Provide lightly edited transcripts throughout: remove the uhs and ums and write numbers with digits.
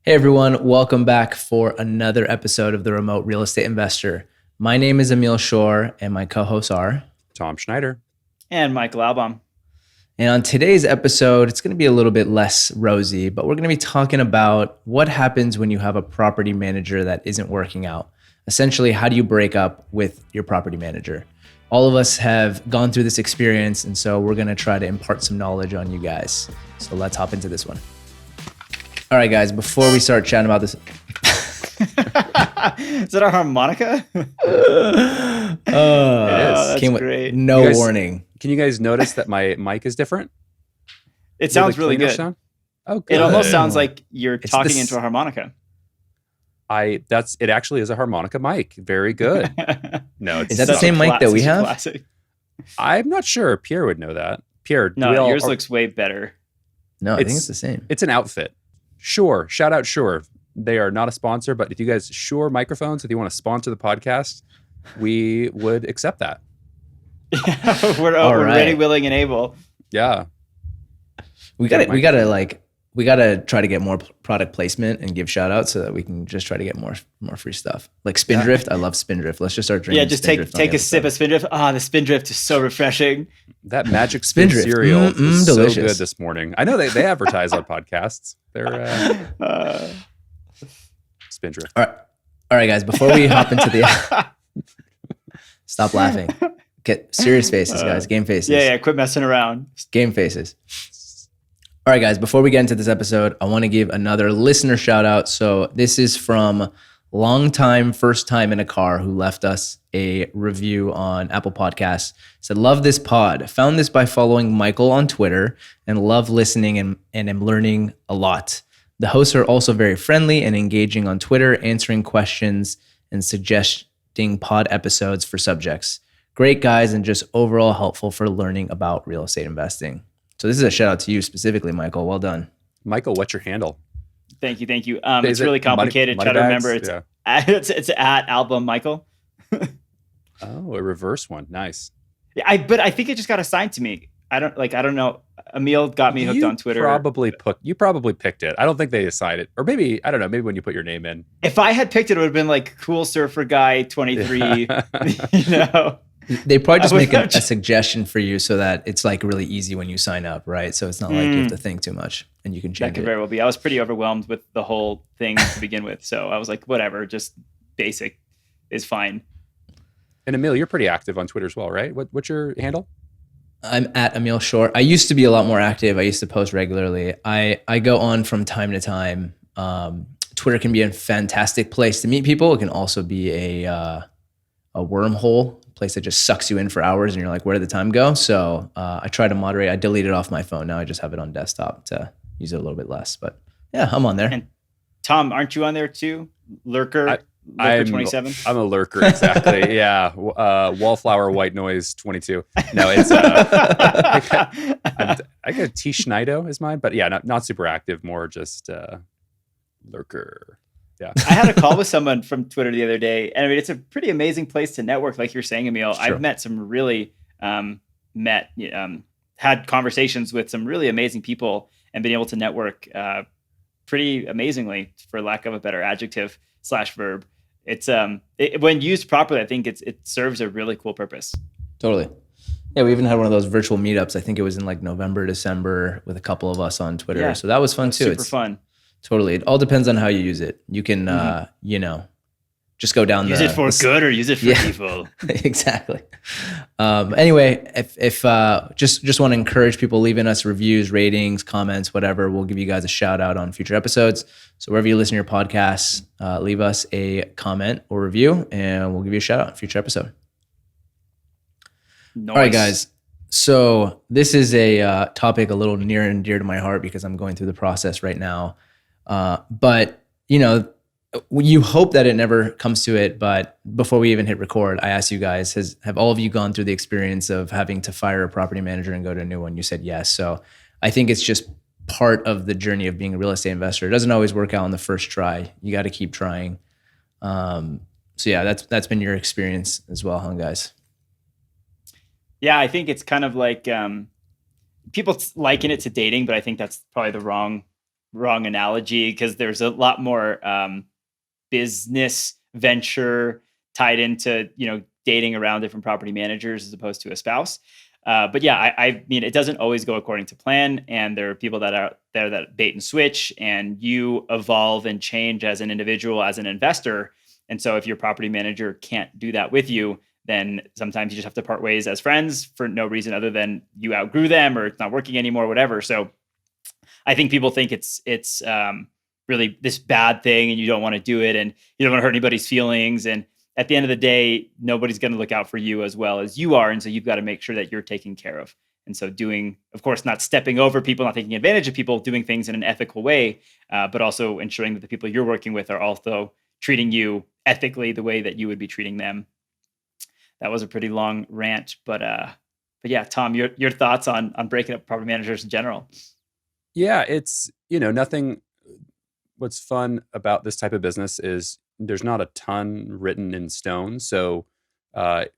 Hey everyone, welcome back for another episode of The Remote Real Estate Investor. My name is Emil Shore and my co-hosts are Tom Schneider and Michael Albom. And on today's episode, it's going to be a little bit less rosy, but we're going to be talking about what happens when you have a property manager that isn't working out. Essentially, how do you break up with your property manager? All of us have gone through this experience, and so we're going to try to impart some knowledge on you guys. So let's hop into this one. All right, guys, before we start chatting about this. Is that our harmonica? It is. That's Came with great. no guys- warning. Can you guys notice that my mic is different? It sounds really Cleaner good. sound? Oh, good. It almost sounds like you're It's talking this- into a harmonica. It actually is a harmonica mic. Very good. No, it's Is that the Such same a mic that we such a have? classic. I'm not sure. Pierre would know that. Pierre, do we No, all- yours looks way better. No, I think It's- it's the same. It's an outfit. Shure. Shout out Shure. They are not a sponsor, but if you guys Shure microphones, if you want to sponsor the podcast, we would accept that. we're All we're ready, right. willing, and able. Yeah. We gotta try to get more product placement and give shout outs so that we can just try to get more free stuff. Like Spindrift. I love Spindrift. Let's just start drinking. Yeah, just take Spindrift on the a sip episode. of Spindrift. The Spindrift is so refreshing. That Magic Spin Spindrift. cereal is so Delicious. good this morning. I know they advertise on podcasts. They're Uh, Spindrift. All right, guys. Before we hop into the stop laughing. Get serious faces, guys. Game faces. yeah, quit messing around. Game faces. All right, guys, before we get into this episode, I want to give another listener shout out. So this is from longtime first time in a car who left us a review on Apple Podcasts. Said, love this pod. Found this by following Michael on Twitter and love listening and am learning a lot. The hosts are also very friendly and engaging on Twitter, answering questions and suggesting pod episodes for subjects. Great guys and just overall helpful for learning about real estate investing. So this is a shout out to you specifically, Michael. Well done. Michael, what's your handle? Thank you. Is It's it really complicated. Money Try to Bags? remember. Yeah. It's at Album Michael. Oh, a reverse one. Nice. Yeah, but I think it just got assigned to me. I don't know. Emil got me hooked You on Twitter. You probably picked it. I don't think they assigned it. Or maybe, I don't know, maybe when you put your name in. If I had picked it, it would have been like Cool Surfer Guy 23. You know, They probably just I would make have a just- suggestion for you so that it's like really easy when you sign up, right? So it's not like you have to think too much and you can that change could it. very well be. I was pretty overwhelmed with the whole thing to begin with, so I was like, whatever, just basic is fine. And Emil, you're pretty active on Twitter as well, right? What's your handle? I'm at Emil Shore. I used to be a lot more active. I used to post regularly. I go on from time to time. Twitter can be a fantastic place to meet people. It can also be a wormhole, a place that just sucks you in for hours and you're like, where did the time go? So I try to moderate. I delete it off my phone. Now I just have it on desktop to use it a little bit less. But yeah, I'm on there. And Tom, aren't you on there too? Lurker 27. I'm a lurker, exactly. Yeah. Wallflower White Noise 22. No, it's I got T Schneido is mine, but yeah, not super active, more just lurker. Yeah. I had a call with someone from Twitter the other day, and I mean, it's a pretty amazing place to network, like you're saying, Emil. Sure. I've met some really had conversations with some really amazing people and been able to network pretty amazingly, for lack of a better adjective / verb. It's when used properly, I think it serves a really cool purpose. Totally. Yeah, we even had one of those virtual meetups. I think it was in like November, December with a couple of us on Twitter. Yeah. So that was fun too. Super It's fun. totally. It all depends on how you use it. You can, just go down Use it for good or use it for Yeah. evil. Exactly. Anyway, if just want to encourage people leaving us reviews, ratings, comments, whatever. We'll give you guys a shout out on future episodes. So wherever you listen to your podcasts, leave us a comment or review, and we'll give you a shout out in a future episode. Nice. All right, guys. So this is a topic a little near and dear to my heart because I'm going through the process right now. But you hope that it never comes to it. But before we even hit record, I asked you guys, have all of you gone through the experience of having to fire a property manager and go to a new one? You said yes. So I think it's just part of the journey of being a real estate investor. It doesn't always work out on the first try. You got to keep trying. So yeah, that's been your experience as well, huh, guys? Yeah, I think it's kind of like people liken it to dating, but I think that's probably the wrong wrong analogy because there's a lot more business venture tied into dating around different property managers as opposed to a spouse. But yeah, I mean, it doesn't always go according to plan, and there are people that are there that bait and switch, and you evolve and change as an individual, as an investor. And so, if your property manager can't do that with you, then sometimes you just have to part ways as friends for no reason other than you outgrew them or it's not working anymore, whatever. So, I think people think it's really this bad thing, and you don't want to do it, and you don't want to hurt anybody's feelings, and at the end of the day, nobody's going to look out for you as well as you are. And so you've got to make sure that you're taken care of. And so doing, of course, not stepping over people, not taking advantage of people, doing things in an ethical way, but also ensuring that the people you're working with are also treating you ethically the way that you would be treating them. That was a pretty long rant, but yeah, Tom, your thoughts on breaking up property managers in general? Yeah, it's, nothing. What's fun about this type of business is there's not a ton written in stone. So, if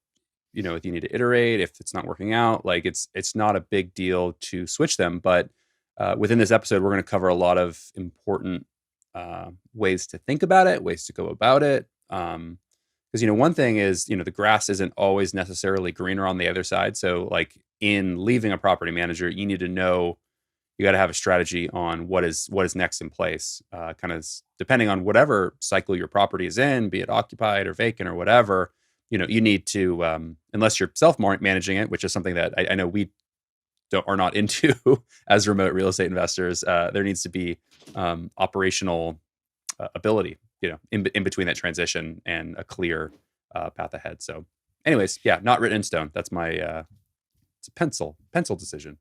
you need to iterate, if it's not working out, like it's not a big deal to switch them. But within this episode, we're going to cover a lot of important ways to think about it, ways to go about it. Because, one thing is, the grass isn't always necessarily greener on the other side. So like in leaving a property manager, you need to know, you got to have a strategy on what is next in place, kind of depending on whatever cycle your property is in, be it occupied or vacant or whatever. You need to, unless you're self-managing it, which is something that I know we are not into as remote real estate investors. There needs to be operational ability, in between that transition and a clear path ahead. So, anyways, yeah, not written in stone. That's my it's a pencil decision.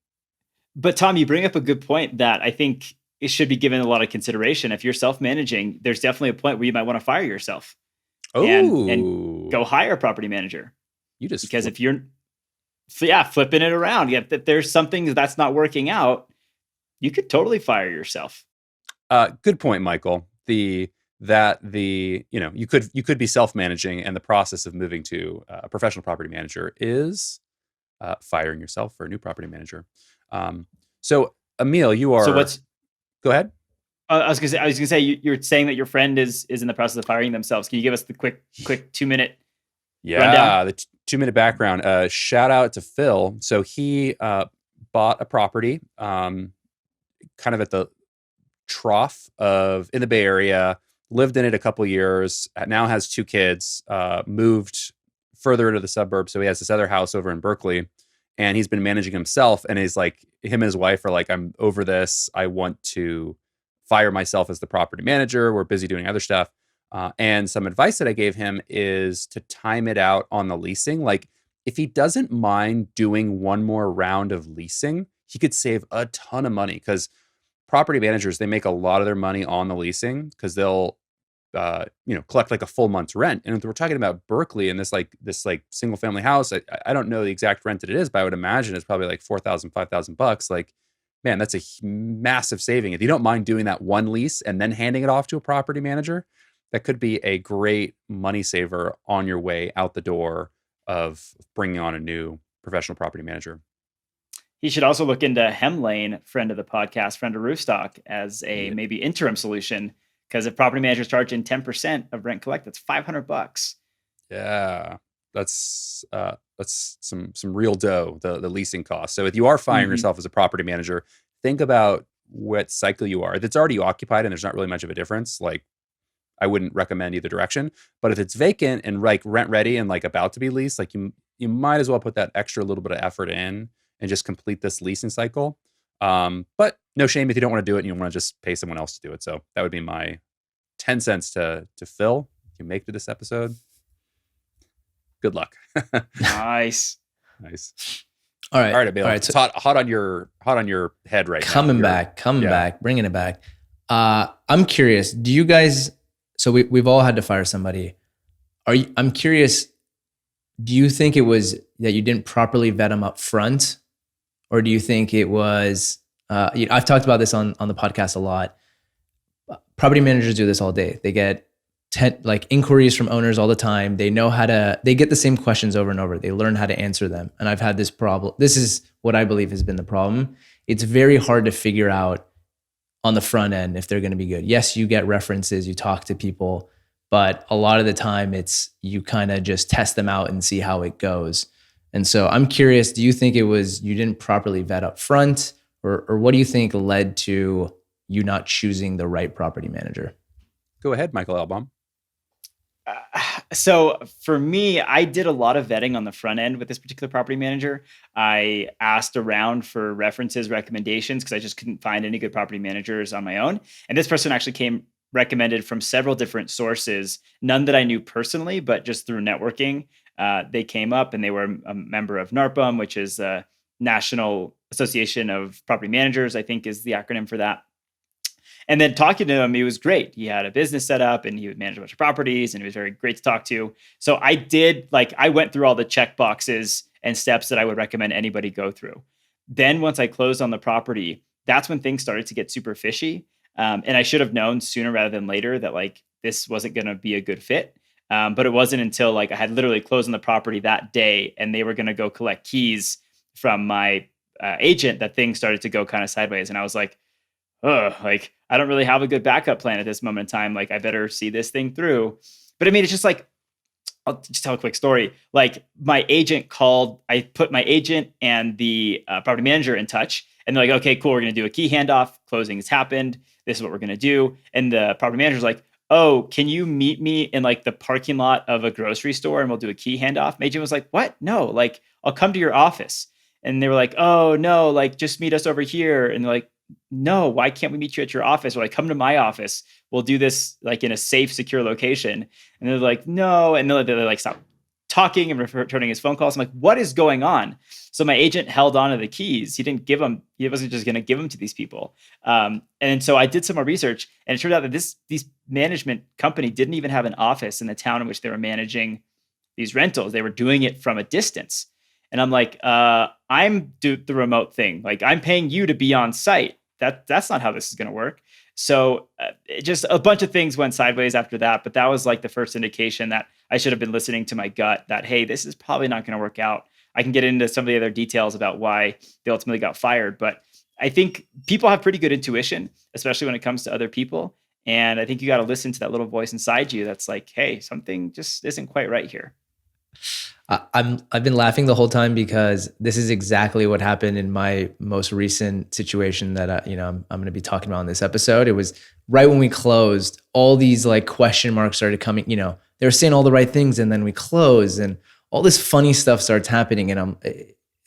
But Tom, you bring up a good point that I think it should be given a lot of consideration. If you're self-managing, there's definitely a point where you might want to fire yourself and go hire a property manager. Because if you're, flipping it around, if there's something that's not working out, you could totally fire yourself. Good point, Michael. You could be self-managing, and the process of moving to a professional property manager is firing yourself for a new property manager. So Emil, you are. So go ahead. I was gonna say you're saying that your friend is in the process of firing themselves. Can you give us the quick 2-minute? Yeah, the 2-minute background. Shout out to Phil. So he bought a property, kind of at the trough in the Bay Area. Lived in it a couple years. Now has 2 kids. Moved further into the suburbs, so he has this other house over in Berkeley. And he's been managing himself, and he's like, him and his wife are like, I'm over this. I want to fire myself as the property manager. We're busy doing other stuff. And some advice that I gave him is to time it out on the leasing. Like, if he doesn't mind doing one more round of leasing, he could save a ton of money, because property managers, they make a lot of their money on the leasing because they'll collect like a full month's rent. And if we're talking about Berkeley and this single family house, I don't know the exact rent that it is, but I would imagine it's probably like $4,000, $5,000. Like, man, that's a massive saving. If you don't mind doing that one lease and then handing it off to a property manager, that could be a great money saver on your way out the door of bringing on a new professional property manager. He should also look into Hemlane, friend of the podcast, friend of Roofstock, as a maybe interim solution. Because if property managers charging 10% of rent collect, that's $500. Yeah, that's some real dough, the leasing cost. So if you are firing yourself as a property manager, think about what cycle you are. If it's already occupied and there's not really much of a difference, like, I wouldn't recommend either direction. But if it's vacant and like rent ready and like about to be leased, like you might as well put that extra little bit of effort in and just complete this leasing cycle. But no shame if you don't want to do it and you want to just pay someone else to do it. So that would be my 10 cents to Phil. If you make to this episode, good luck. Nice. All right, Emil. It's hot on your head right now. Coming back, bringing it back. I'm curious. Do you guys? So we've all had to fire somebody. I'm curious. Do you think it was that you didn't properly vet them up front, or do you think it was? I've talked about this on the podcast a lot. Property managers do this all day. They get inquiries from owners all the time. They get the same questions over and over. They learn how to answer them. And I've had this problem. This is what I believe has been the problem. It's very hard to figure out on the front end if they're going to be good. Yes, you get references, you talk to people, but a lot of the time it's you kind of just test them out and see how it goes. And so I'm curious, do you think it was you didn't properly vet up front, or what do you think led to you not choosing the right property manager? Go ahead, Michael Elbaum. So for me, I did a lot of vetting on the front end with this particular property manager. I asked around for references, recommendations, because I just couldn't find any good property managers on my own. And this person actually came recommended from several different sources, none that I knew personally, but just through networking. They came up and they were a member of NARPM, which is the National Association of Property Managers, I think is the acronym for that. And then talking to him, he was great. He had a business set up and he would manage a bunch of properties and he was very great to talk to. So I went through all the check boxes and steps that I would recommend anybody go through. Then once I closed on the property, that's when things started to get super fishy. And I should have known sooner rather than later that like this wasn't going to be a good fit. But it wasn't until like I had literally closed on the property that day and they were going to go collect keys from my agent that things started to go kind of sideways. And I was like, oh, like I don't really have a good backup plan at this moment in time. Like I better see this thing through. But I mean, it's just like, I'll just tell a quick story. Like my agent called, I put my agent and the property manager in touch and they're like, okay, cool. We're going to do a key handoff. Closing has happened. This is what we're going to do. And the property manager's like, oh, can you meet me in like the parking lot of a grocery store and we'll do a key handoff? My agent was like, what? No, like I'll come to your office. And they were like, oh no, like just meet us over here. And they're like, no, why can't we meet you at your office? Or like, come to my office. We'll do this like in a safe, secure location. And they're like, no. And they're like, stop talking and returning his phone calls. I'm like, what is going on? So my agent held on to the keys. He didn't give them. He wasn't just going to give them to these people. And so I did some more research and it turned out that these management company didn't even have an office in the town in which they were managing these rentals. They were doing it from a distance. And I'm like, I'm the remote thing. Like I'm paying you to be on site. That's not how this is going to work. So just a bunch of things went sideways after that. But that was like the first indication that I should have been listening to my gut that, hey, this is probably not going to work out. I can get into some of the other details about why they ultimately got fired. But I think people have pretty good intuition, especially when it comes to other people. And I think you got to listen to that little voice inside you that's like, hey, something just isn't quite right here. I've been laughing the whole time because this is exactly what happened in my most recent situation that I'm going to be talking about in this episode. It was right when we closed, all these like question marks started coming. They were saying all the right things, and then we closed, and all this funny stuff starts happening. And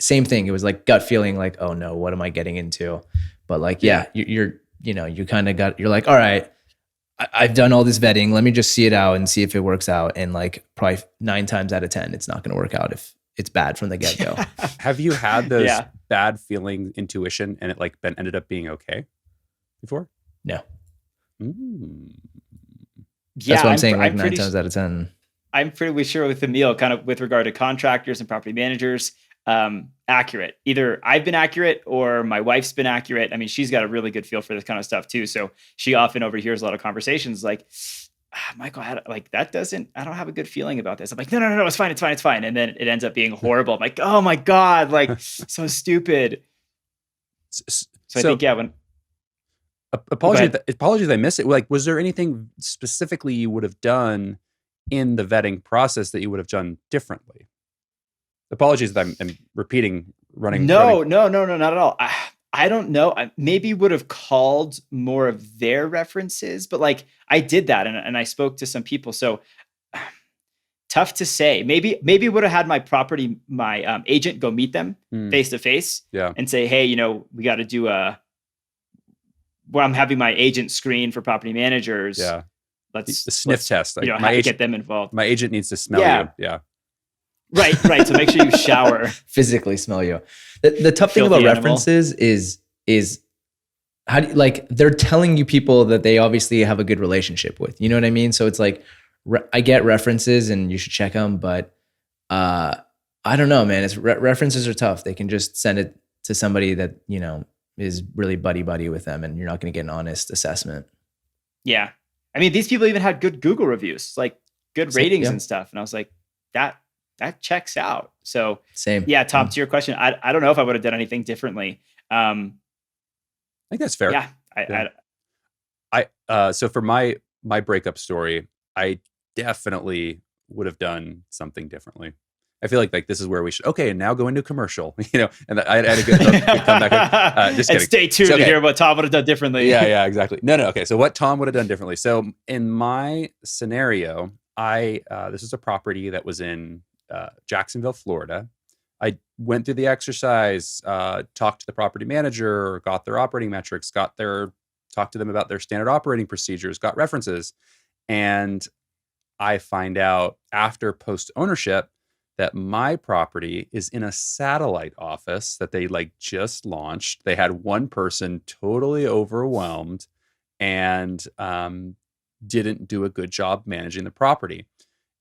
same thing. It was like gut feeling, like, oh no, what am I getting into? But like, yeah, you're like, all right. I've done all this vetting. Let me just see it out and see if it works out. And like probably 9 times out of 10, it's not going to work out if it's bad from the get-go. Have you had those bad feeling intuition and it like ended up being okay before? No. Yeah, that's what I'm saying. Like 9 times out of 10. I'm pretty sure with Emil, kind of with regard to contractors and property managers, accurate. Either I've been accurate or my wife's been accurate. I mean, she's got a really good feel for this kind of stuff too. So she often overhears a lot of conversations like, Michael, I don't have a good feeling about this. I'm like, no, it's fine. And then it ends up being horrible. I'm like, oh my God, like so stupid. So I think, when apologies, I missed it. Like, was there anything specifically you would have done in the vetting process that you would have done differently? Apologies that I'm repeating running. No, not at all. I don't know. I maybe would have called more of their references, but like I did that and I spoke to some people. So tough to say. Maybe would have had my agent go meet them face to face and say, hey, we got to do where I'm having my agent screen for property managers. Yeah. Let's sniff test. Like, my agent, get them involved. My agent needs to smell you. Yeah. Right. So make sure you shower. Physically smell you. The tough thing about references is how do you, like, they're telling you people that they obviously have a good relationship with. You know what I mean? So it's like, I get references and you should check them, but I don't know, man. References are tough. They can just send it to somebody that, is really buddy with them, and you're not going to get an honest assessment. Yeah. I mean, these people even had good Google reviews, like good ratings and stuff. And I was like, that checks out. So same. Yeah. Tom, to your question, I don't know if I would have done anything differently. I think that's fair. Yeah. So for my breakup story, I definitely would have done something differently. I feel like this is where we should. Okay, and now go into commercial. And I had a good comeback. Just and kidding. stay tuned to hear what Tom would have done differently. Yeah, exactly. No. Okay, so what Tom would have done differently. So in my scenario, this is a property that was in Jacksonville, Florida. I went through the exercise, talked to the property manager, got their operating metrics, talked to them about their standard operating procedures, got references, and I find out after post ownership that my property is in a satellite office that they just launched. They had one person totally overwhelmed and didn't do a good job managing the property.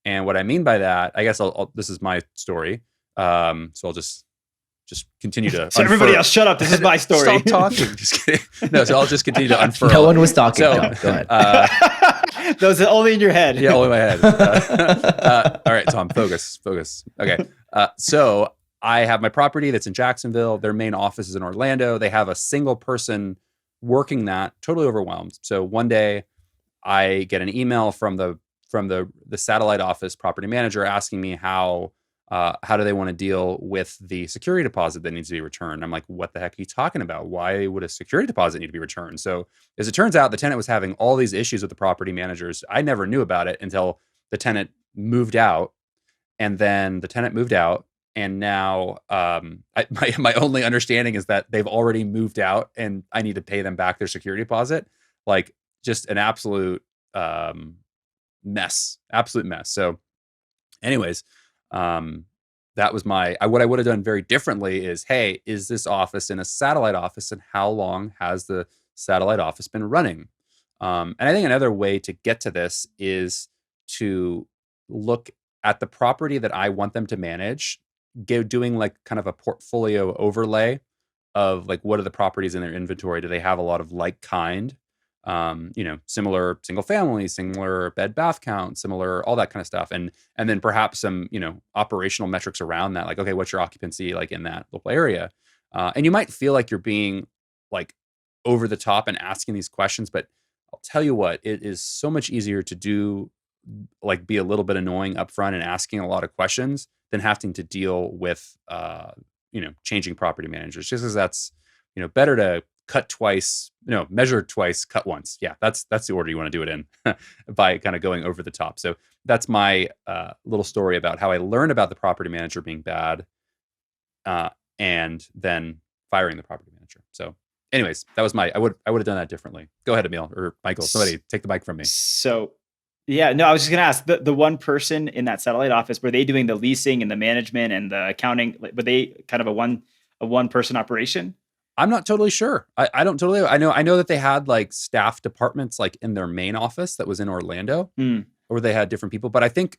And what I mean by that, I guess this is my story. So I'll just continue to. So everybody else, shut up. This is my story. Stop talking. Just kidding. No, so I'll just continue to unfurl. No one was talking. So, go ahead. Those are only in your head. Yeah, only in my head. All right, Tom, focus. Okay. So I have my property that's in Jacksonville. Their main office is in Orlando. They have a single person working that, totally overwhelmed. So one day I get an email from the satellite office property manager asking me how do they want to deal with the security deposit that needs to be returned? I'm like, what the heck are you talking about? Why would a security deposit need to be returned? So as it turns out, the tenant was having all these issues with the property managers. I never knew about it until the tenant moved out. And then the tenant moved out. And now my only understanding is that they've already moved out and I need to pay them back their security deposit. Just an absolute mess. So anyways, that was what I would have done very differently is, hey, is this office in a satellite office and how long has the satellite office been running? And I think another way to get to this is to look at the property that I want them to manage, doing kind of a portfolio overlay of what are the properties in their inventory? Do they have a lot of like kind? Similar single family, similar bed bath count, similar all that kind of stuff. And then perhaps some, operational metrics around that, okay, what's your occupancy in that local area? And you might feel like you're being over the top and asking these questions, but I'll tell you what, it is so much easier to do, be a little bit annoying upfront and asking a lot of questions than having to deal with, changing property managers, just as that's, better to cut twice, measure twice, cut once. Yeah, that's the order you want to do it in by kind of going over the top. So that's my little story about how I learned about the property manager being bad and then firing the property manager. So anyways, that was I would have done that differently. Go ahead, Emil or Michael, somebody take the mic from me. So yeah, no, I was just going to ask the one person in that satellite office, were they doing the leasing and the management and the accounting? Were they kind of a one person operation? I'm not totally sure. I don't totally. I know that they had staff departments in their main office that was in Orlando, or they had different people. But I think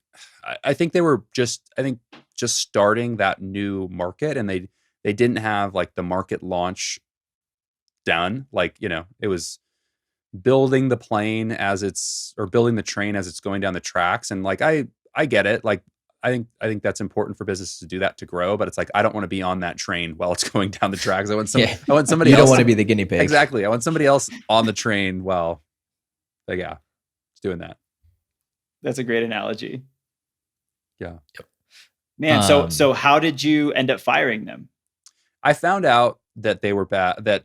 they were just starting that new market, and they didn't have the market launch done. It was building the plane building the train as it's going down the tracks. And I get it. I think that's important for businesses to do that to grow, but it's I don't want to be on that train while it's going down the tracks. I want somebody you else. Don't want to be the guinea pig. Exactly. I want somebody else on the train while, it's doing that. That's a great analogy. Yeah. Yep. Man, so how did you end up firing them? I found out that they were bad, that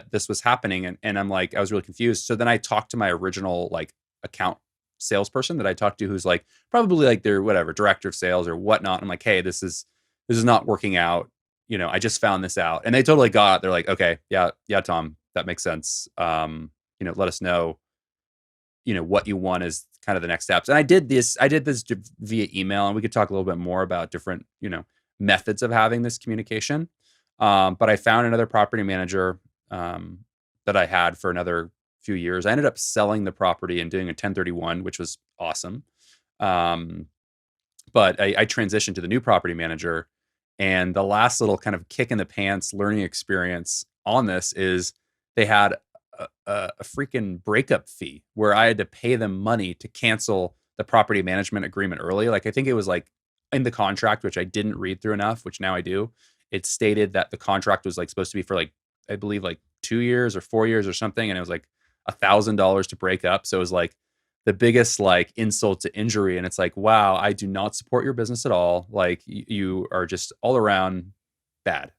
this was happening, and I'm I was really confused. So then I talked to my original account salesperson that I talked to, who's probably their whatever director of sales or whatnot. I'm hey, this is not working out. I just found this out, and they totally got it. They're okay, yeah, Tom, that makes sense. Let us know, what you want is kind of the next steps. And I did this via email, and we could talk a little bit more about different, methods of having this communication. But I found another property manager that I had for another few years. I ended up selling the property and doing a 1031, which was awesome. But I transitioned to the new property manager, and the last little kind of kick in the pants learning experience on this is they had a freaking breakup fee where I had to pay them money to cancel the property management agreement early. I think it was in the contract, which I didn't read through enough, which now I do. It stated that the contract was supposed to be for I believe 2 years or 4 years or something. And it was $1,000 to break up. So it was like the biggest like insult to injury. And it's like, wow, I do not support your business at all. Like you are just all around bad.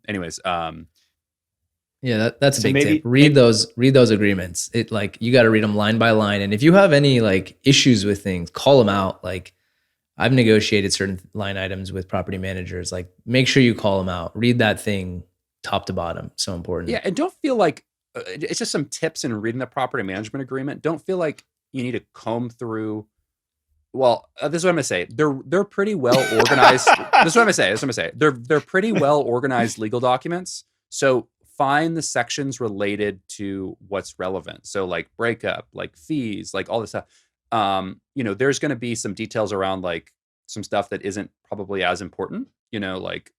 Anyways, yeah, that's a So big maybe- tip. Read those agreements. It like you got to read them line by line. And if you have any like issues with things, call them out. Like I've negotiated certain line items with property managers. Like make sure you call them out. Read that thing top to bottom. So important. yeah, and don't feel like it's just some tips in reading the property management agreement. Don't feel like you need to comb through. Well, this is what I'm gonna say. They're pretty well organized. This is what I'm gonna say. They're pretty well organized legal documents. So find the sections related to what's relevant. So like breakup, like fees, like all this stuff. There's going to be some details around like some stuff that isn't probably as important. Like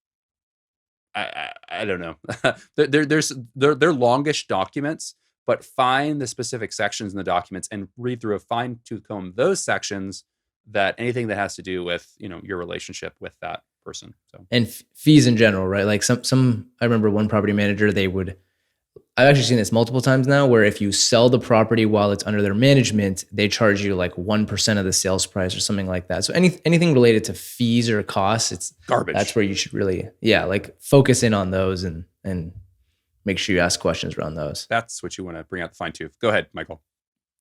I don't know. They're longish documents, but find the specific sections in the documents and read through a fine tooth comb those sections that anything that has to do with your relationship with that person. So And fees in general, right? Like some I remember one property manager, I've actually seen this multiple times now, where if you sell the property while it's under their management, they charge you like 1% of the sales price or something like that. So anything related to fees or costs, it's garbage. that's where you should really, like focus in on those and make sure you ask questions around those. That's what you want to bring out the fine tooth. Go ahead, Michael.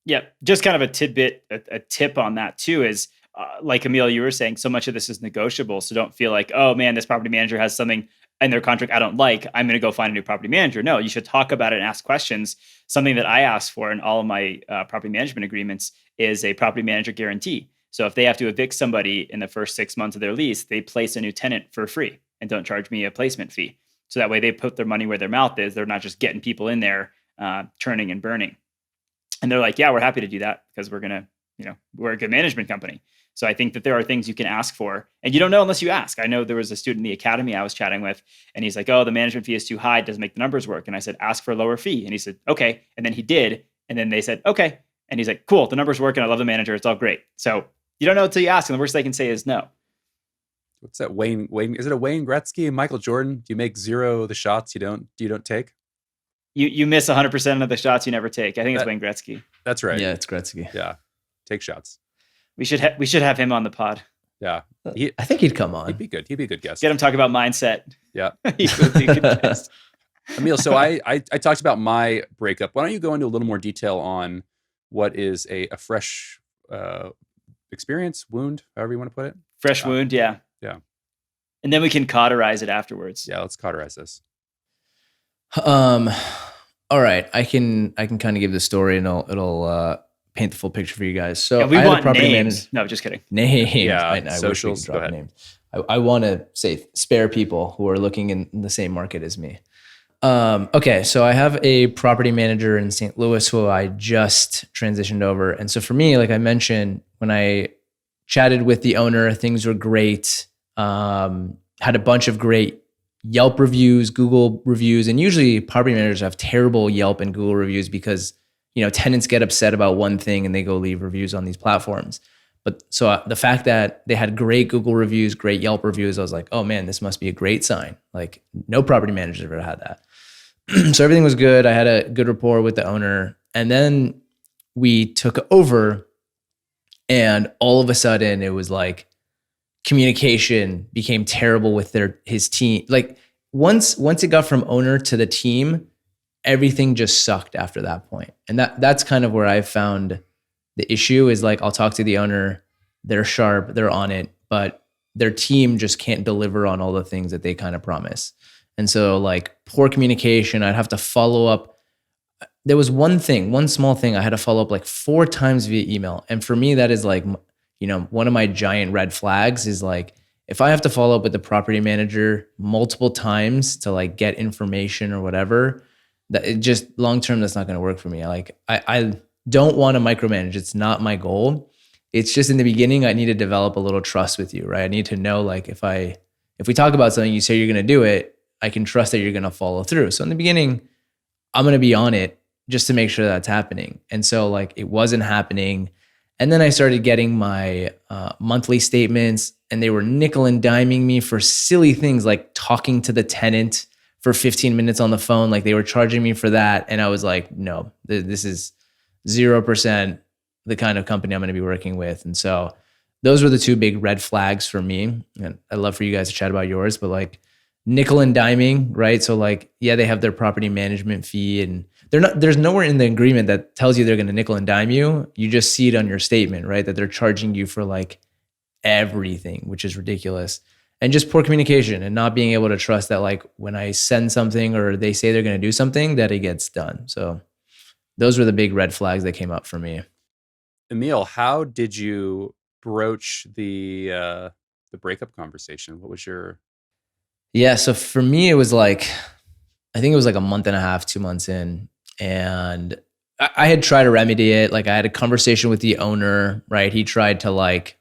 Yeah, just kind of a tidbit, a tip on that too is like Emil, you were saying, so much of this is negotiable. So don't feel like, oh man, this property manager has something in their contract I don't like. I'm going to go find a new property manager. No, you should talk about it and ask questions. Something that I ask for in all of my property management agreements is a property manager guarantee. So if they have to evict somebody in the first 6 months of their lease, they place a new tenant for free and don't charge me a placement fee. So that way they put their money where their mouth is. They're not just getting people in there churning and burning. And they're like, yeah, we're happy to do that because we're going to, we're a good management company. So I think that there are things you can ask for and you don't know unless you ask. I know there was a student in the academy I was chatting with and he's like, oh, the management fee is too high. It doesn't make the numbers work. And I said, ask for a lower fee. And he said, okay. And then he did. And then they said, okay. And he's like, cool, the numbers work and I love the manager. It's all great. So you don't know until you ask. And the worst they can say is no. What's that? Wayne, is it a Wayne Gretzky, Michael Jordan? Do you make zero of the shots you don't take? You miss 100% of the shots you never take. I think it's Wayne Gretzky. That's right. Yeah, it's Gretzky. Yeah. Take shots. We should have him on the pod. Yeah. I think he'd come on. He'd be good. He'd be a good guest. Get him talk about mindset. Yeah. He would be a good guest. Emil, so I talked about my breakup. Why don't you go into a little more detail on what is a fresh experience, wound, however you want to put it? Fresh wound, yeah. Yeah. And then we can cauterize it afterwards. Yeah, let's cauterize this. All right, I can kind of give the story and it'll paint the full picture for you guys. So And we I had a want property names. No, just kidding. Names. Yeah, I wish we socials, could go drop ahead. names. I want to say spare people who are looking in the same market as me. Okay, so I have a property manager in St. Louis who I just transitioned over. And so for me, like I mentioned, when I chatted with the owner, things were great. Had a bunch of great Yelp reviews, Google reviews, and usually property managers have terrible Yelp and Google reviews because tenants get upset about one thing and they go leave reviews on these platforms. But so the fact that they had great Google reviews, great Yelp reviews, I was like, oh man, this must be a great sign. Like no property manager ever had that. So everything was good. I had a good rapport with the owner. And then we took over and all of a sudden it was like communication became terrible with his team. Like once it got from owner to the team, everything just sucked after that point. And that's kind of where I found the issue is like, I'll talk to the owner, they're sharp, they're on it, but their team just can't deliver on all the things that they kind of promise. And so like poor communication, I'd have to follow up. There was one small thing I had to follow up like 4 times via email. And for me, that is like, one of my giant red flags is like, if I have to follow up with the property manager multiple times to like get information or whatever, that it just long-term, that's not going to work for me. Like I don't want to micromanage. It's not my goal. It's just in the beginning, I need to develop a little trust with you, right? I need to know like if we talk about something, you say you're going to do it, I can trust that you're going to follow through. So in the beginning, I'm going to be on it just to make sure that's happening. And so like it wasn't happening. And then I started getting my monthly statements and they were nickel and diming me for silly things like talking to the tenant for 15 minutes on the phone. Like they were charging me for that. And I was like, no, this is 0% the kind of company I'm going to be working with. And so those were the two big red flags for me. And I'd love for you guys to chat about yours, but like nickel and diming, right? So like, yeah, they have their property management fee and there's nowhere in the agreement that tells you they're going to nickel and dime you. You just see it on your statement, right? That they're charging you for like everything, which is ridiculous. And just poor communication and not being able to trust that like when I send something or they say they're going to do something, that it gets done. So those were the big red flags that came up for me. Emil, how did you broach the breakup conversation? What was your... Yeah, so for me, it was like, I think it was like a month and a half, 2 months in. And I had tried to remedy it. Like I had a conversation with the owner, right? He tried to like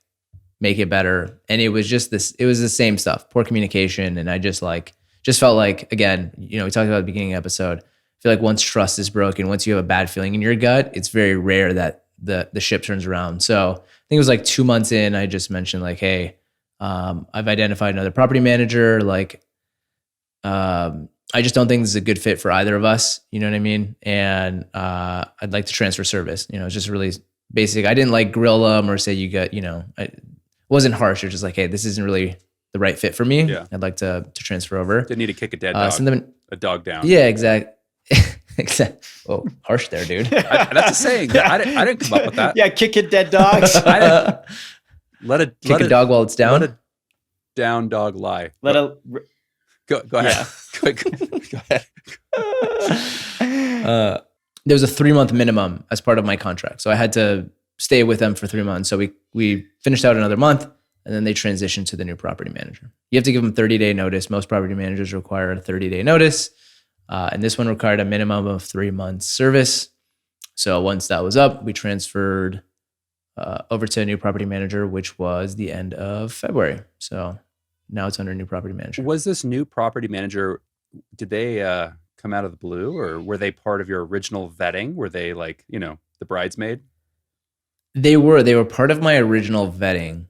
make it better. And it was just it was the same stuff, poor communication. And I just felt like, again, we talked about the beginning of the episode. I feel like once trust is broken, once you have a bad feeling in your gut, it's very rare that the ship turns around. So I think it was like 2 months in, I just mentioned like, hey, I've identified another property manager. Like, I just don't think this is a good fit for either of us. You know what I mean? And I'd like to transfer service. It's just really basic. I didn't like grill them or say it wasn't harsh. It was just like, hey, this isn't really the right fit for me. Yeah. I'd like to transfer over. Didn't need to kick a dead dog. A dog down. Yeah, exactly. Oh, harsh there, dude. That's a saying. I didn't come up with that. Yeah, kicking dead dogs. Kick a dog while it's down. Let a down dog lie. Go ahead. Yeah. Go ahead. There was a 3-month minimum as part of my contract. So I had to stay with them for 3 months. So we finished out another month and then they transitioned to the new property manager. You have to give them 30-day notice. Most property managers require a 30-day notice. And this one required a minimum of 3 months service. So once that was up, we transferred over to a new property manager, which was the end of February. So now it's under a new property manager. Was this new property manager, did they come out of the blue or were they part of your original vetting? Were they like, the bridesmaid? They were part of my original vetting.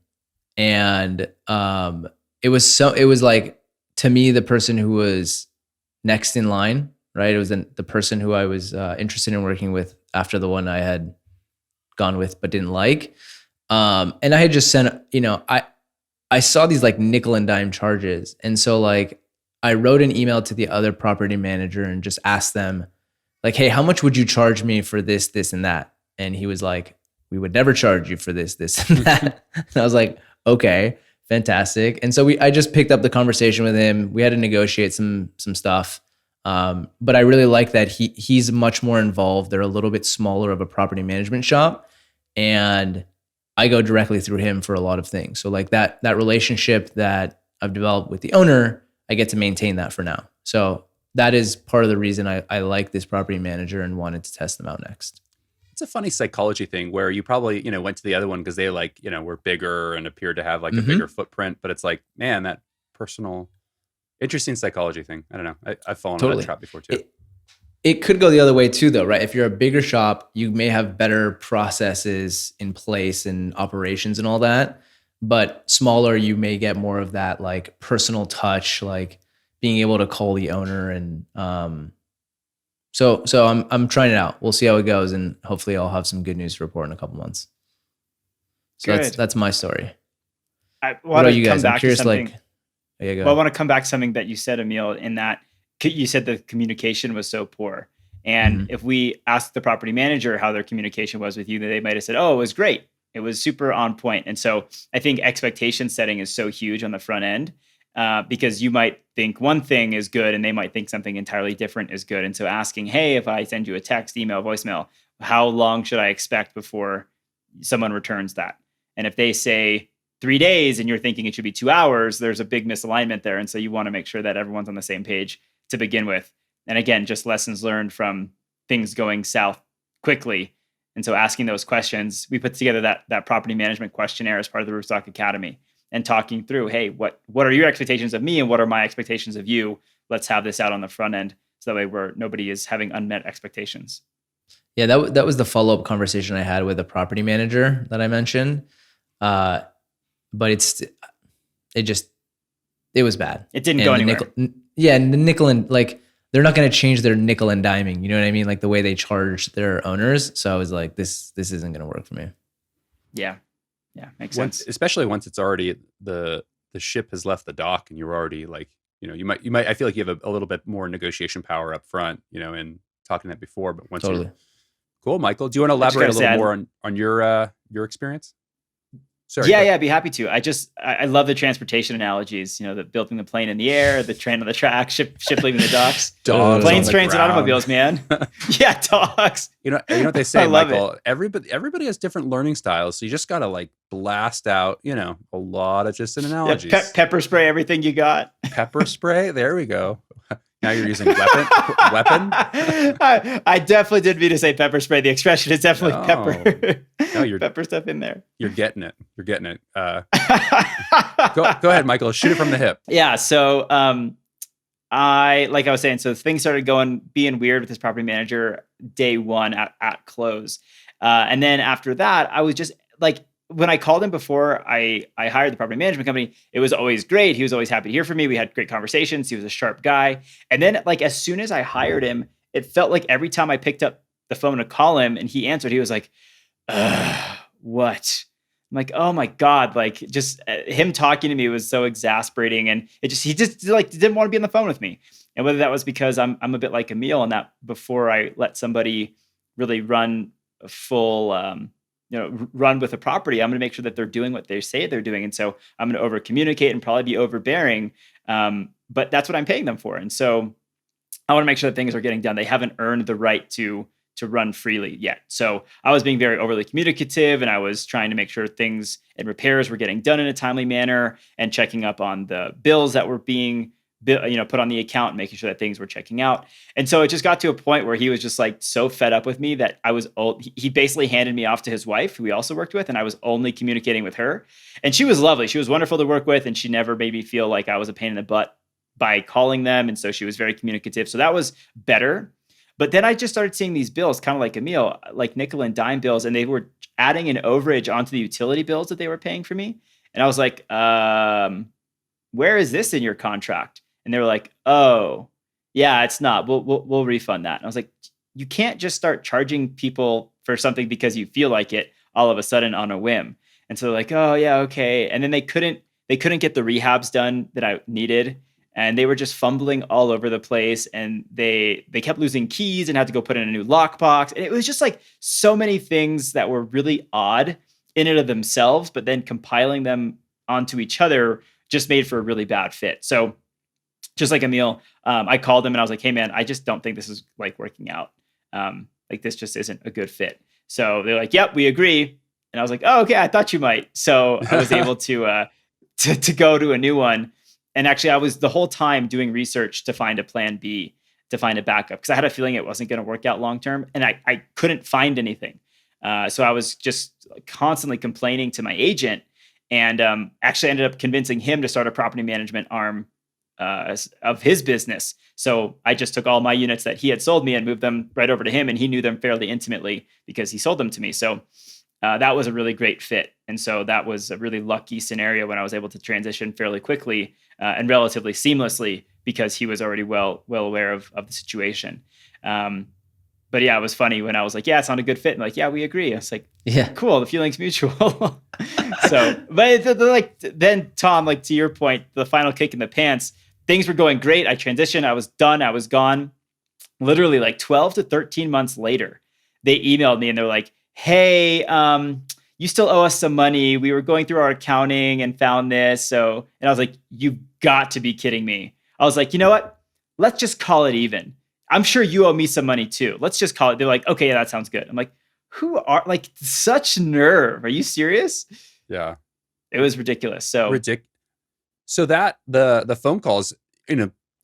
And it was like, to me, the person who was next in line, right? It was the person who I was interested in working with after the one I had gone with but didn't like. And I had just sent, I saw these like nickel and dime charges. And so like I wrote an email to the other property manager and just asked them like, hey, how much would you charge me for this, this, and that? And he was like, we would never charge you for this, this, and that. And I was like, okay, fantastic. And so I just picked up the conversation with him. We had to negotiate some stuff. But I really like that he's much more involved. They're a little bit smaller of a property management shop. And I go directly through him for a lot of things. So like that relationship that I've developed with the owner, I get to maintain that for now. So that is part of the reason I like this property manager and wanted to test them out next. It's a funny psychology thing where you probably, went to the other one because they like, were bigger and appeared to have like a bigger footprint, but it's like, man, that personal, interesting psychology thing. I don't know. I've fallen into that trap before too. It could go the other way too, though, right? If you're a bigger shop, you may have better processes in place and operations and all that. But smaller, you may get more of that like personal touch, like being able to call the owner. And so I'm trying it out. We'll see how it goes, and hopefully I'll have some good news to report in a couple months. So that's my story. What about you guys? I'm curious. Go. I want to come back to something that you said, Emil, in that you said the communication was so poor. And if we asked the property manager how their communication was with you, they might have said, oh, it was great. It was super on point. And so I think expectation setting is so huge on the front end because you might think one thing is good and they might think something entirely different is good. And so asking, hey, if I send you a text, email, voicemail, how long should I expect before someone returns that? And if they say 3 days and you're thinking it should be 2 hours, there's a big misalignment there. And so you want to make sure that everyone's on the same page to begin with. And again, just lessons learned from things going south quickly. And so asking those questions, we put together that property management questionnaire as part of the Roofstock Academy and talking through, hey, what are your expectations of me and what are my expectations of you? Let's have this out on the front end so that way nobody is having unmet expectations. Yeah, that was the follow-up conversation I had with a property manager that I mentioned. But it was bad. It didn't go anywhere. yeah, and the nickel and like they're not going to change their nickel and diming. You know what I mean? Like the way they charge their owners. So I was like, this isn't going to work for me. Yeah. Makes sense. Especially once it's already the ship has left the dock and you're already like, you might, I feel like you have a little bit more negotiation power up front, in talking that before, but once Totally. Cool. Michael, do you want to elaborate a little more on your experience? Sorry. Yeah, I'd be happy to. I love the transportation analogies, the building the plane in the air, the train on the track, ship leaving the docks. Dogs Planes, on the trains, and ground. automobiles, man. Yeah, dogs. You know what they say, I love Michael? Everybody has different learning styles, so you just gotta like blast out, a lot of just analogies. Yeah, pepper spray everything you got. Pepper spray. There we go. Now you're using weapon. I definitely didn't mean to say pepper spray. The expression is definitely pepper. No, you're pepper stuff in there. You're getting it. Go ahead, Michael. Shoot it from the hip. Yeah. So, I was saying, so things started being weird with this property manager day one at close. And then after that, I was just like, when I called him before I hired the property management company, it was always great. He was always happy to hear from me. We had great conversations. He was a sharp guy. And then like, as soon as I hired him, it felt like every time I picked up the phone to call him and he answered, he was like, what? I'm like, oh my God. Like just him talking to me was so exasperating. And he just like didn't want to be on the phone with me. And whether that was because I'm a bit like Emil in that before I let somebody really run a full, run with a property, I'm going to make sure that they're doing what they say they're doing. And so I'm going to over communicate and probably be overbearing. But that's what I'm paying them for. And so I want to make sure that things are getting done. They haven't earned the right to run freely yet. So I was being very overly communicative and I was trying to make sure things and repairs were getting done in a timely manner and checking up on the bills that were being put on the account and making sure that things were checking out. And so it just got to a point where he was just like so fed up with me that he basically handed me off to his wife, who we also worked with. And I was only communicating with her. And she was lovely. She was wonderful to work with. And she never made me feel like I was a pain in the butt by calling them. And so she was very communicative. So that was better. But then I just started seeing these bills, kind of like Emil, like nickel and dime bills. And they were adding an overage onto the utility bills that they were paying for me. And I was like, where is this in your contract? And they were like, oh, yeah, it's not. We'll refund that. And I was like, you can't just start charging people for something because you feel like it all of a sudden on a whim. And so they're like, oh yeah, okay. And then they couldn't get the rehabs done that I needed. And they were just fumbling all over the place. And they kept losing keys and had to go put in a new lockbox. And it was just like so many things that were really odd in and of themselves, but then compiling them onto each other just made for a really bad fit. So just like Emil, I called him and I was like, hey man, I just don't think this is like working out. Like this just isn't a good fit. So they're like, yep, we agree. And I was like, oh, okay, I thought you might. So I was able to go to a new one. And actually I was the whole time doing research to find a plan B, to find a backup, because I had a feeling it wasn't going to work out long-term and I couldn't find anything. So I was just constantly complaining to my agent and actually ended up convincing him to start a property management arm of his business. So I just took all my units that he had sold me and moved them right over to him. And he knew them fairly intimately because he sold them to me. So that was a really great fit. And so that was a really lucky scenario when I was able to transition fairly quickly and relatively seamlessly because he was already well aware of the situation. But yeah, it was funny when I was like, yeah, it's not a good fit. And like, yeah, we agree. I was like, yeah, cool. The feeling's mutual. So, but then Tom, like to your point, the final kick in the pants, things were going great. I transitioned. I was done. I was gone. Literally like 12 to 13 months later, they emailed me and they're like, hey, you still owe us some money. We were going through our accounting and found this. And I was like, you've got to be kidding me. I was like, you know what? Let's just call it even. I'm sure you owe me some money too. Let's just call it. They're like, okay, yeah, that sounds good. I'm like, who are like such nerve? Are you serious? Yeah. It was ridiculous. So So that the phone calls, I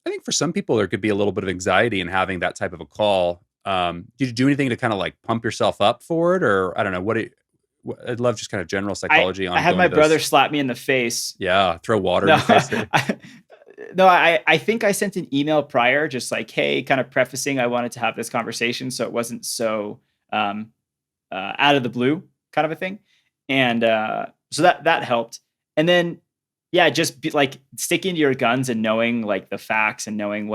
think for some people there could be a little bit of anxiety in having that type of a call. Did you do anything to kind of like pump yourself up for it, or I don't know I'd love just kind of general psychology on. I had my brother slap me in the face. Yeah, throw water in the face. I think I sent an email prior, just like, hey, kind of prefacing I wanted to have this conversation, so it wasn't so out of the blue kind of a thing, and so that helped. And then yeah, just be like sticking to your guns and knowing like the facts and knowing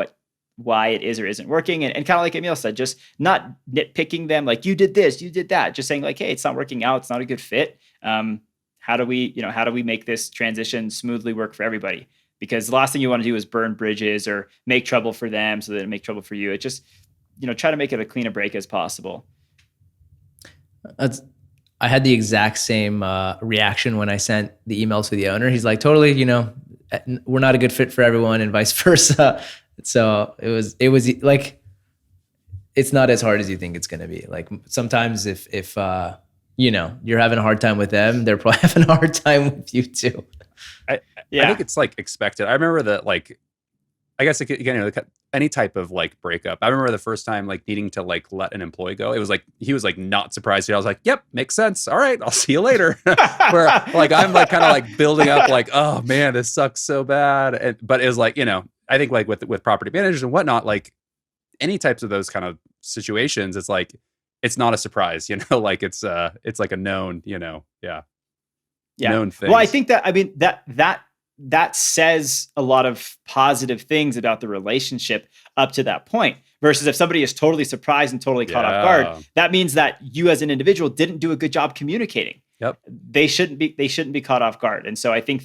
why it is or isn't working. And kind of like Emil said, just not nitpicking them. Like you did this, you did that, just saying like, hey, it's not working out. It's not a good fit. How do we make this transition smoothly work for everybody? Because the last thing you want to do is burn bridges or make trouble for them so that it make trouble for you. It just, try to make it a clean a break as possible. I had the exact same reaction when I sent the email to the owner. He's like, totally, we're not a good fit for everyone and vice versa. So it was like, it's not as hard as you think it's going to be. Like sometimes if you're having a hard time with them, they're probably having a hard time with you too. I think it's like expected. I remember that, like, I guess again, any type of like breakup. I remember the first time like needing to like let an employee go. It was like he was like not surprised. I was like, "Yep, makes sense. All right, I'll see you later." Where like I'm like kind of like building up like, "Oh man, this sucks so bad." But it was like I think like with property managers and whatnot, like any types of those kind of situations, it's like it's not a surprise. Like it's like a known known thing. Well, I think that says a lot of positive things about the relationship up to that point, versus if somebody is totally surprised and totally caught off guard, that means that you as an individual didn't do a good job communicating. Yep. They shouldn't be caught off guard. And so I think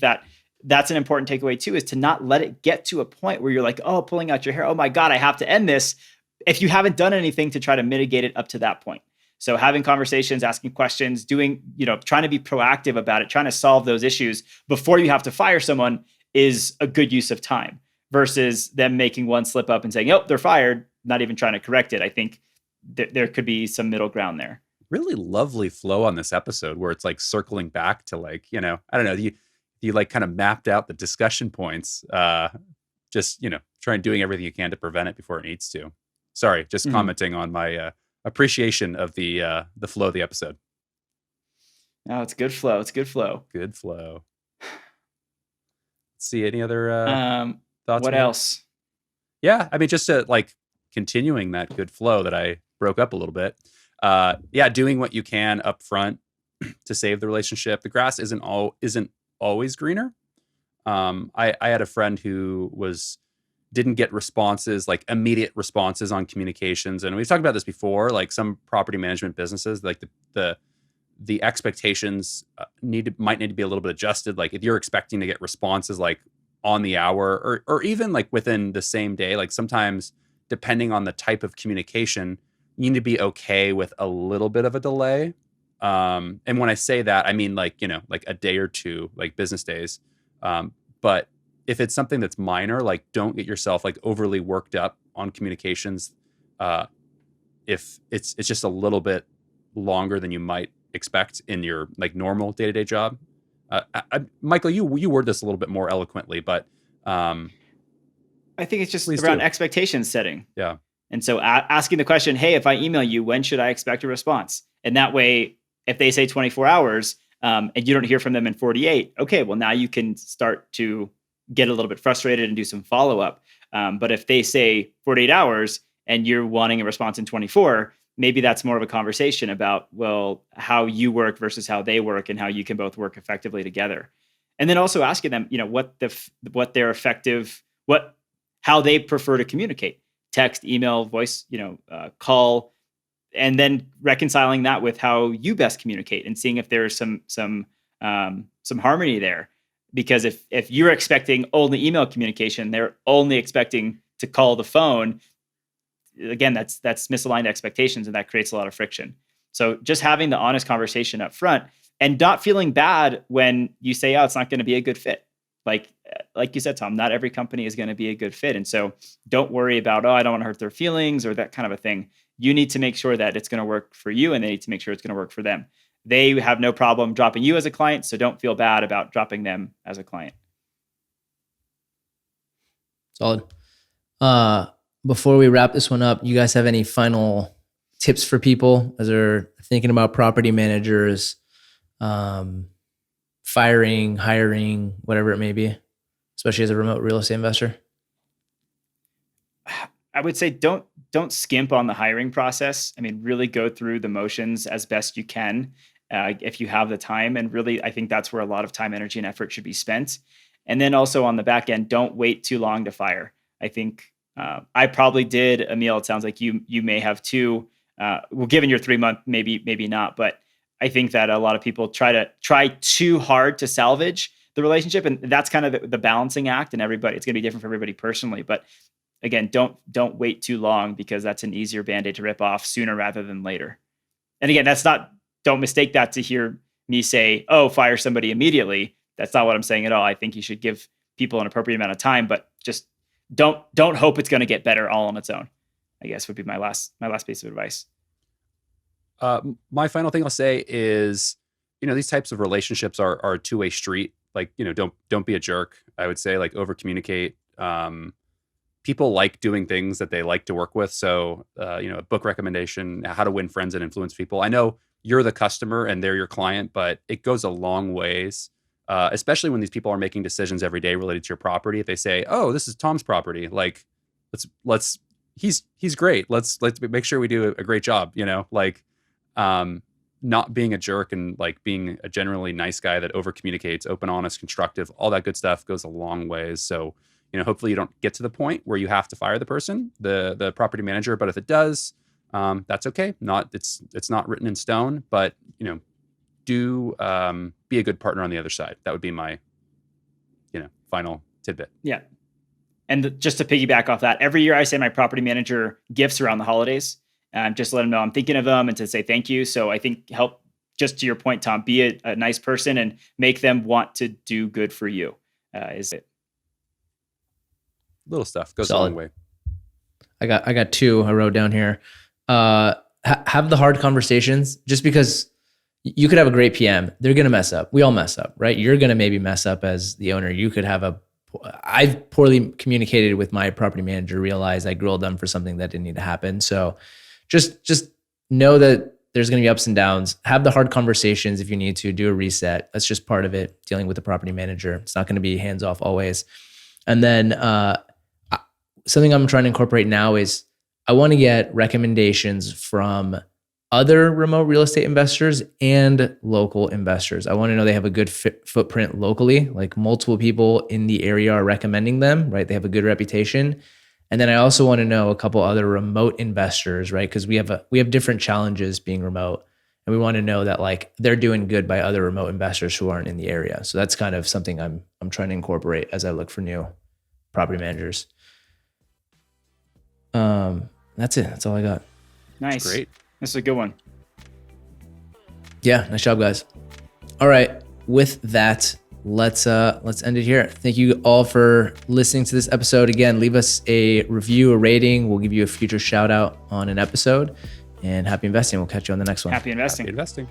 that's an important takeaway too, is to not let it get to a point where you're like, oh, pulling out your hair. Oh my God, I have to end this. If you haven't done anything to try to mitigate it up to that point. So having conversations, asking questions, trying to be proactive about it, trying to solve those issues before you have to fire someone is a good use of time, versus them making one slip up and saying, oh, they're fired, not even trying to correct it. I think there could be some middle ground there. Really lovely flow on this episode where it's like circling back to like, I don't know, you like kind of mapped out the discussion points, just, doing everything you can to prevent it before it needs to. Sorry, just commenting on my appreciation of the flow of the episode. No, it's good flow. It's good flow. Good flow. Let's see, any other thoughts? What else? Yeah, I mean, just to like continuing that good flow that I broke up a little bit. Doing what you can up front to save the relationship. The grass isn't always greener. I had a friend who didn't get responses, like immediate responses on communications. And we've talked about this before, like some property management businesses, like the expectations might need to be a little bit adjusted. Like if you're expecting to get responses like on the hour or even like within the same day, like sometimes depending on the type of communication, you need to be okay with a little bit of a delay. And when I say that, I mean like a day or two, like business days. But if it's something that's minor, like don't get yourself like overly worked up on communications. If it's just a little bit longer than you might expect in your like normal day-to-day job. Michael, you word this a little bit more eloquently, but I think it's just around expectation setting. Yeah. And so asking the question, hey, if I email you, when should I expect a response? And that way, if they say 24 hours and you don't hear from them in 48, okay, well, now you can start to get a little bit frustrated and do some follow-up. But if they say 48 hours and you're wanting a response in 24, maybe that's more of a conversation about, well, how you work versus how they work and how you can both work effectively together. And then also asking them, how they prefer to communicate, text, email, voice, call, and then reconciling that with how you best communicate and seeing if there's some harmony there. Because if you're expecting only email communication, they're only expecting to call the phone. Again, that's misaligned expectations, and that creates a lot of friction. So just having the honest conversation up front and not feeling bad when you say, oh, it's not going to be a good fit. Like you said, Tom, not every company is going to be a good fit. And so don't worry about, oh, I don't want to hurt their feelings or that kind of a thing. You need to make sure that it's going to work for you, and they need to make sure it's going to work for them. They have no problem dropping you as a client, so don't feel bad about dropping them as a client. Solid. Before we wrap this one up, you guys have any final tips for people as they're thinking about property managers, firing, hiring, whatever it may be, especially as a remote real estate investor? I would say don't skimp on the hiring process. I mean, really go through the motions as best you can if you have the time. And really, I think that's where a lot of time, energy, and effort should be spent. And then also on the back end, don't wait too long to fire. I think I probably did. Emil, it sounds like you may have too. Well, given your 3 month, maybe not, but I think that a lot of people try too hard to salvage the relationship, and that's kind of the balancing act. And it's going to be different for everybody personally. But again, don't wait too long, because that's an easier Band-Aid to rip off sooner rather than later. And again, don't mistake that to hear me say, "Oh, fire somebody immediately." That's not what I'm saying at all. I think you should give people an appropriate amount of time, but just don't hope it's going to get better all on its own, I guess would be my last piece of advice. My final thing I'll say is, these types of relationships are a two-way street. Like, don't be a jerk. I would say, like, over communicate. People like doing things that they like to work with. So, a book recommendation, how to win friends and influence people. I know you're the customer and they're your client, but it goes a long ways. Especially when these people are making decisions every day related to your property. If they say, "Oh, this is Tom's property," like, he's great. Let's make sure we do a great job. Not being a jerk and like being a generally nice guy that over communicates, open, honest, constructive, all that good stuff goes a long ways. So, hopefully you don't get to the point where you have to fire the person, the property manager. But if it does, that's okay. It's not written in stone, but do be a good partner on the other side. That would be my, final tidbit. Yeah. And just to piggyback off that, every year I send my property manager gifts around the holidays. Just let them know I'm thinking of them and to say thank you. So I think help, just to your point, Tom, be a nice person and make them want to do good for you. Is it? Little stuff goes Solid. a long way. I got two I wrote down here. Have the hard conversations, just because you could have a great PM. They're going to mess up. We all mess up, right? You're going to maybe mess up as the owner. You could have I've poorly communicated with my property manager, realized I grilled them for something that didn't need to happen. So just know that there's going to be ups and downs. Have the hard conversations if you need to. Do a reset. That's just part of it, dealing with the property manager. It's not going to be hands off always. And then something I'm trying to incorporate now is I want to get recommendations from other remote real estate investors and local investors. I want to know they have a good footprint locally, like multiple people in the area are recommending them, right? They have a good reputation. And then I also want to know a couple other remote investors, right? Because we have different challenges being remote, and we want to know that like they're doing good by other remote investors who aren't in the area. So that's kind of something I'm trying to incorporate as I look for new property managers. That's it. That's all I got. Nice. That's great. This is a good one. Yeah, nice job, guys. All right, with that, let's end it here. Thank you all for listening to this episode. Again, leave us a review, a rating. We'll give you a future shout out on an episode. And happy investing. We'll catch you on the next one. Happy investing. Happy investing.